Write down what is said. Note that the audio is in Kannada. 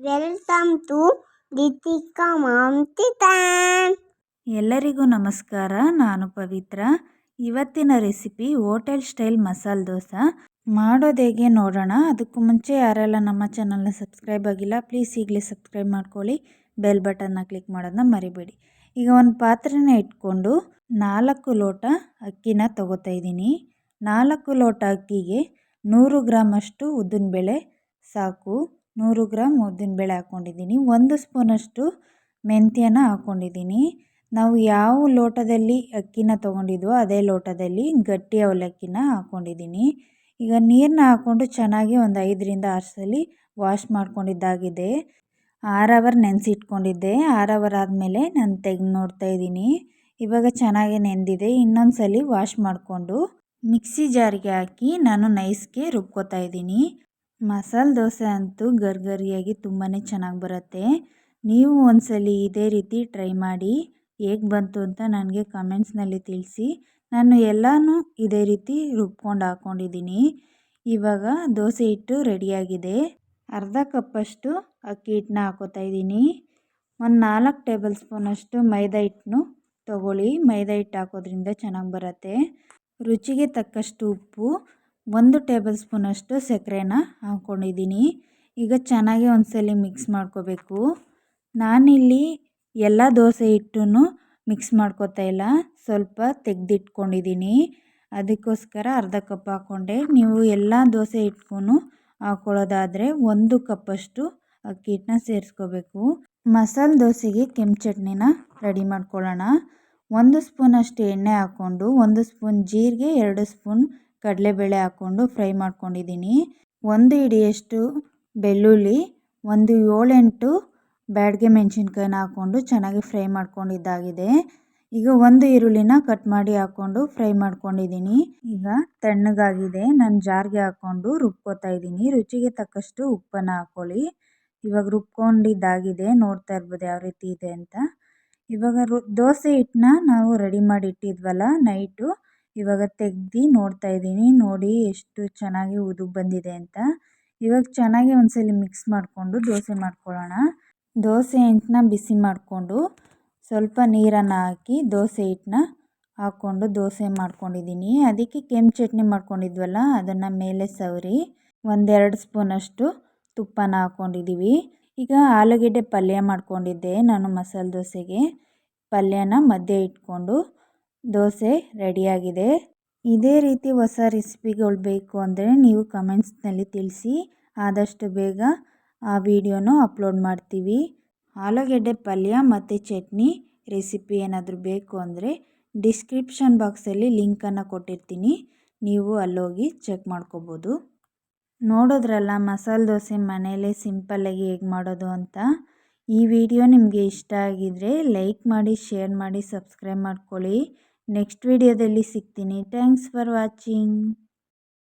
Welcome to Deepika mom kitchen. ಎಲ್ಲರಿಗೂ ನಮಸ್ಕಾರ. ನಾನು ಪವಿತ್ರ. ಇವತ್ತಿನ recipe hotel style masala dosa ಮಾಡೋದು ಹೇಗೆ ನೋಡೋಣ. ಅದಕ್ಕೂ ಮುಂಚೆ ಯಾರೆಲ್ಲ ನಮ್ಮ ಚಾನಲ್ನ ಸಬ್ಸ್ಕ್ರೈಬ್ ಆಗಿಲ್ಲ ಪ್ಲೀಸ್ ಈಗಲೇ ಸಬ್ಸ್ಕ್ರೈಬ್ ಮಾಡ್ಕೊಳ್ಳಿ, ಬೆಲ್ ಬಟನ್ನ ಕ್ಲಿಕ್ ಮಾಡೋದನ್ನ ಮರಿಬೇಡಿ. ಈಗ ಒಂದು ಪಾತ್ರೆನ ಇಟ್ಕೊಂಡು 4 ಲೋಟ ಅಕ್ಕಿನ ತಗೋತಾ ಇದ್ದೀನಿ. 4 ಲೋಟ ಅಕ್ಕಿಗೆ 100 ಗ್ರಾಮ್ ಅಷ್ಟು ಉದ್ದಿನಬೇಳೆ ಸಾಕು. 100 ಗ್ರಾಮ್ ಉದ್ದಿನಬೇಳೆ ಹಾಕ್ಕೊಂಡಿದ್ದೀನಿ. 1 ಸ್ಪೂನಷ್ಟು ಮೆಂತ್ಯನ ಹಾಕ್ಕೊಂಡಿದ್ದೀನಿ. ನಾವು ಯಾವ ಲೋಟದಲ್ಲಿ ಅಕ್ಕಿನ ತೊಗೊಂಡಿದ್ವೋ ಅದೇ ಲೋಟದಲ್ಲಿ ಗಟ್ಟಿ ಅವಲಕ್ಕಿನ ಹಾಕ್ಕೊಂಡಿದ್ದೀನಿ. ಈಗ ನೀರನ್ನ ಹಾಕ್ಕೊಂಡು ಚೆನ್ನಾಗಿ ಒಂದು 5ರಿಂದ 6 ಸಲ ವಾಶ್ ಮಾಡ್ಕೊಂಡಿದ್ದಾಗಿದೆ. 6 ಅವರ್ ನೆನೆಸಿಟ್ಕೊಂಡಿದ್ದೆ. 6 ಅವರ್ ಆದಮೇಲೆ ನಾನು ತೆಗೆದು ನೋಡ್ತಾ ಇದ್ದೀನಿ. ಇವಾಗ ಚೆನ್ನಾಗಿ ನೆಂದಿದೆ. ಇನ್ನೊಂದು ಸಲ ವಾಶ್ ಮಾಡಿಕೊಂಡು ಮಿಕ್ಸಿ ಜಾರಿಗೆ ಹಾಕಿ ನಾನು ನೈಸ್ಗೆ ರುಬ್ಕೋತಾ ಇದ್ದೀನಿ. ಮಸಾಲೆ ದೋಸೆ ಅಂತೂ ಗರಿಗರಿಯಾಗಿ ತುಂಬಾ ಚೆನ್ನಾಗಿ ಬರುತ್ತೆ. ನೀವು ಒಂದ್ಸಲಿ ಇದೇ ರೀತಿ ಟ್ರೈ ಮಾಡಿ, ಹೇಗೆ ಬಂತು ಅಂತ ನನಗೆ ಕಮೆಂಟ್ಸ್ನಲ್ಲಿ ತಿಳಿಸಿ. ನಾನು ಎಲ್ಲನೂ ಇದೇ ರೀತಿ ರುಬ್ಕೊಂಡು ಹಾಕ್ಕೊಂಡಿದ್ದೀನಿ. ಇವಾಗ ದೋಸೆ ಹಿಟ್ಟು ರೆಡಿಯಾಗಿದೆ. ಅರ್ಧ ಕಪ್ಪಷ್ಟು ಅಕ್ಕಿ ಹಿಟ್ಟನ್ನ ಹಾಕೋತಾ ಇದ್ದೀನಿ. ಒಂದು 4 ಟೇಬಲ್ ಸ್ಪೂನಷ್ಟು ಮೈದಾ ಹಿಟ್ಟನ್ನು ತಗೊಳ್ಳಿ. ಮೈದಾ ಹಿಟ್ಟು ಹಾಕೋದ್ರಿಂದ ಚೆನ್ನಾಗಿ ಬರುತ್ತೆ. ರುಚಿಗೆ ತಕ್ಕಷ್ಟು ಉಪ್ಪು, 1 ಟೇಬಲ್ ಸ್ಪೂನಷ್ಟು ಸಕ್ಕರೆನ ಹಾಕ್ಕೊಂಡಿದ್ದೀನಿ. ಈಗ ಚೆನ್ನಾಗಿ ಒಂದ್ಸಲಿ ಮಿಕ್ಸ್ ಮಾಡ್ಕೋಬೇಕು. ನಾನಿಲ್ಲಿ ಎಲ್ಲ ದೋಸೆ ಹಿಟ್ಟನ್ನು ಮಿಕ್ಸ್ ಮಾಡ್ಕೋತಾ ಇಲ್ಲ, ಸ್ವಲ್ಪ ತೆಗೆದಿಟ್ಕೊಂಡಿದ್ದೀನಿ. ಅದಕ್ಕೋಸ್ಕರ ಅರ್ಧ ಕಪ್ ಹಾಕ್ಕೊಂಡೆ. ನೀವು ಎಲ್ಲ ದೋಸೆ ಹಿಟ್ಟಗೂ ಹಾಕ್ಕೊಳ್ಳೋದಾದರೆ 1 ಕಪ್ಪಷ್ಟು ಅಕ್ಕಿ ಹಿಟ್ಟನ್ನ ಸೇರಿಸ್ಕೋಬೇಕು. ಮಸಾಲೆ ದೋಸೆಗೆ ಕೆಂಪು ಚಟ್ನಿನ ರೆಡಿ ಮಾಡ್ಕೊಳ್ಳೋಣ. 1 ಸ್ಪೂನಷ್ಟು ಎಣ್ಣೆ ಹಾಕ್ಕೊಂಡು 1 ಸ್ಪೂನ್ ಜೀರಿಗೆ, 2 ಸ್ಪೂನ್ ಕಡಲೆಬೇಳೆ ಹಾಕ್ಕೊಂಡು ಫ್ರೈ ಮಾಡ್ಕೊಂಡಿದ್ದೀನಿ. 1 ಹಿಡಿಯಷ್ಟು ಬೆಳ್ಳುಳ್ಳಿ, ಒಂದು 7-8 ಬ್ಯಾಡಗೆ ಮೆಣಸಿನ್ಕಾಯಿನ ಹಾಕ್ಕೊಂಡು ಚೆನ್ನಾಗಿ ಫ್ರೈ ಮಾಡ್ಕೊಂಡಿದ್ದಾಗಿದೆ. ಈಗ 1 ಈರುಳ್ಳಿನ ಕಟ್ ಮಾಡಿ ಹಾಕ್ಕೊಂಡು ಫ್ರೈ ಮಾಡ್ಕೊಂಡಿದ್ದೀನಿ. ಈಗ ತಣ್ಣಗಾಗಿದೆ. ನಾನು ಜಾರ್ಗೆ ಹಾಕ್ಕೊಂಡು ರುಬ್ಕೋತಾ ಇದ್ದೀನಿ. ರುಚಿಗೆ ತಕ್ಕಷ್ಟು ಉಪ್ಪನ್ನು ಹಾಕ್ಕೊಳ್ಳಿ. ಇವಾಗ ರುಬ್ಕೊಂಡಿದ್ದಾಗಿದೆ. ನೋಡ್ತಾ ಇರ್ಬೋದು ಯಾವ ರೀತಿ ಇದೆ ಅಂತ. ಇವಾಗ ದೋಸೆ ಹಿಟ್ಟನ್ನ ನಾವು ರೆಡಿ ಮಾಡಿ ಇಟ್ಟಿದ್ವಲ್ಲ ನೈಟು, ಇವಾಗ ತೆಗ್ದು ನೋಡ್ತಾ ಇದ್ದೀನಿ. ನೋಡಿ ಎಷ್ಟು ಚೆನ್ನಾಗಿ ಉದುಗ್ ಬಂದಿದೆ ಅಂತ. ಇವಾಗ ಚೆನ್ನಾಗಿ ಒಂದ್ಸಲಿ ಮಿಕ್ಸ್ ಮಾಡಿಕೊಂಡು ದೋಸೆ ಮಾಡ್ಕೊಳ್ಳೋಣ. ದೋಸೆ ಹಿಟ್ಟನ್ನ ಬಿಸಿ ಮಾಡಿಕೊಂಡು ಸ್ವಲ್ಪ ನೀರನ್ನು ಹಾಕಿ ದೋಸೆ ಹಿಟ್ಟನ್ನ ಹಾಕ್ಕೊಂಡು ದೋಸೆ ಮಾಡ್ಕೊಂಡಿದ್ದೀನಿ. ಅದಕ್ಕೆ ಕೆಂಪು ಚಟ್ನಿ ಮಾಡ್ಕೊಂಡಿದ್ವಲ್ಲ ಅದನ್ನು ಮೇಲೆ ಸವರಿ 1-2 ಸ್ಪೂನಷ್ಟು ತುಪ್ಪನ ಹಾಕ್ಕೊಂಡಿದ್ದೀವಿ. ಈಗ ಆಲೂಗೆಡ್ಡೆ ಪಲ್ಯ ಮಾಡ್ಕೊಂಡಿದ್ದೆ ನಾನು ಮಸಾಲೆ ದೋಸೆಗೆ. ಪಲ್ಯನ ಮಧ್ಯೆ ಇಟ್ಕೊಂಡು ದೋಸೆ ರೆಡಿಯಾಗಿದೆ. ಇದೇ ರೀತಿ ಹೊಸ ರೆಸಿಪಿಗಳು ಬೇಕು ಅಂದರೆ ನೀವು ಕಮೆಂಟ್ಸ್ನಲ್ಲಿ ತಿಳಿಸಿ. ಆದಷ್ಟು ಬೇಗ ಆ ವಿಡಿಯೋನು ಅಪ್ಲೋಡ್ ಮಾಡ್ತೀವಿ. ಆಲೂಗೆಡ್ಡೆ ಪಲ್ಯ ಮತ್ತು ಚಟ್ನಿ ರೆಸಿಪಿ ಏನಾದರೂ ಬೇಕು ಅಂದರೆ ಡಿಸ್ಕ್ರಿಪ್ಷನ್ ಬಾಕ್ಸಲ್ಲಿ ಲಿಂಕನ್ನು ಕೊಟ್ಟಿರ್ತೀನಿ, ನೀವು ಅಲ್ಲೋಗಿ ಚೆಕ್ ಮಾಡ್ಕೋಬೋದು. ನೋಡೋದ್ರಲ್ಲ ಮಸಾಲೆ ದೋಸೆ ಮನೆಯಲ್ಲೇ ಸಿಂಪಲ್ಲಾಗಿ ಹೇಗೆ ಮಾಡೋದು ಅಂತ. ಈ ವಿಡಿಯೋ ನಿಮಗೆ ಇಷ್ಟ ಆಗಿದರೆ ಲೈಕ್ ಮಾಡಿ, ಶೇರ್ ಮಾಡಿ, ಸಬ್ಸ್ಕ್ರೈಬ್ ಮಾಡ್ಕೊಳ್ಳಿ. ನೆಕ್ಸ್ಟ್ ವಿಡಿಯೋದಲ್ಲಿ ಸಿಗ್ತೀನಿ. Thanks for watching.